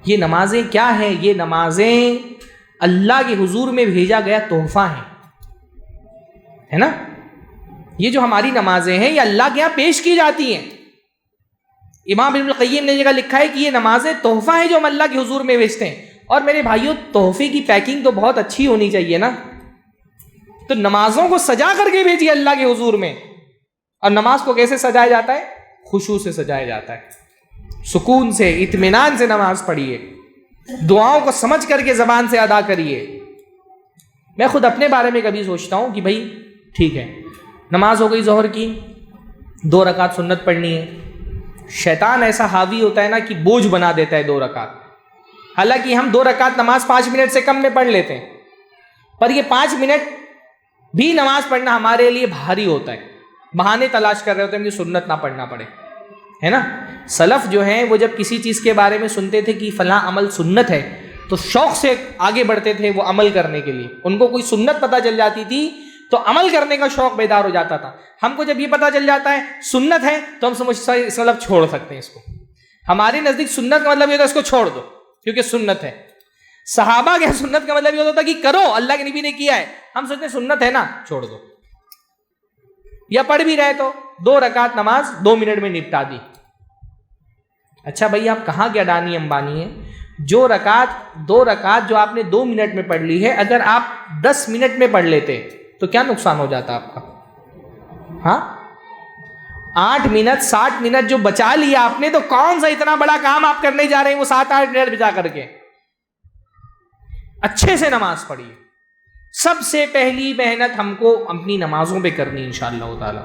یہ نمازیں کیا ہیں؟ یہ نمازیں اللہ کے حضور میں بھیجا گیا تحفہ ہیں، ہے نا؟ یہ جو ہماری نمازیں ہیں یہ اللہ کے یہاں پیش کی جاتی ہیں۔ امام ابن القیم نے جگہ لکھا ہے کہ یہ نمازیں تحفہ ہیں جو ہم اللہ کے حضور میں بھیجتے ہیں۔ اور میرے بھائیوں، تحفے کی پیکنگ تو بہت اچھی ہونی چاہیے نا، تو نمازوں کو سجا کر کے بھیجیے اللہ کے حضور میں۔ اور نماز کو کیسے سجایا جاتا ہے؟ خشوع سے سجایا جاتا ہے، سکون سے، اطمینان سے نماز پڑھیے، دعاؤں کو سمجھ کر کے زبان سے ادا کریے۔ میں خود اپنے بارے میں کبھی سوچتا ہوں کہ بھائی ٹھیک ہے، نماز ہو گئی ظہر کی، 2 رکعت سنت پڑھنی ہے۔ شیطان ایسا حاوی ہوتا ہے نا کہ بوجھ بنا دیتا ہے 2 رکعت، حالانکہ ہم 2 رکعت نماز 5 منٹ سے کم میں پڑھ لیتے ہیں، پر یہ 5 منٹ بھی نماز پڑھنا ہمارے لیے بھاری ہوتا ہے، بہانے تلاش کر رہے ہوتے ہیں کہ سنت نہ پڑھنا پڑے، ہے نا؟ سلف جو ہیں وہ جب کسی چیز کے بارے میں سنتے تھے کہ فلاں عمل سنت ہے تو شوق سے آگے بڑھتے تھے وہ عمل کرنے کے لیے۔ ان کو کوئی سنت پتہ چل جاتی تھی تو عمل کرنے کا شوق بیدار ہو جاتا تھا۔ ہم کو جب یہ پتہ چل جاتا ہے سنت ہے تو ہم سمجھتے ہیں اس مطلب چھوڑ سکتے ہیں اس کو۔ ہمارے نزدیک سنت کا مطلب یہ ہوتا ہے اس کو چھوڑ دو کیونکہ سنت ہے۔ صحابہ کے سنت کا مطلب یہ ہوتا تھا کہ کرو، اللہ کے نبی نے کیا ہے، ہم سوچتے ہیں سنت ہے نا چھوڑ دو۔ یا پڑھ بھی رہے تو 2 رکعت نماز 2 منٹ میں نپٹا دی۔ اچھا بھائی آپ کہاں کے اڈانی امبانی ہیں؟ 2 رکعت جو آپ نے 2 منٹ میں پڑھ لی ہے، اگر آپ 10 منٹ میں پڑھ لیتے تو کیا نقصان ہو جاتا آپ کا؟ ہاں 8 منٹ 60 منٹ جو بچا لیا آپ نے، تو کون سا اتنا بڑا کام آپ کرنے جا رہے ہیں وہ 7-8 منٹ بچا کر کے؟ اچھے سے نماز پڑھیے۔ سب سے پہلی محنت ہم کو اپنی نمازوں پہ کرنی انشاءاللہ تعالی۔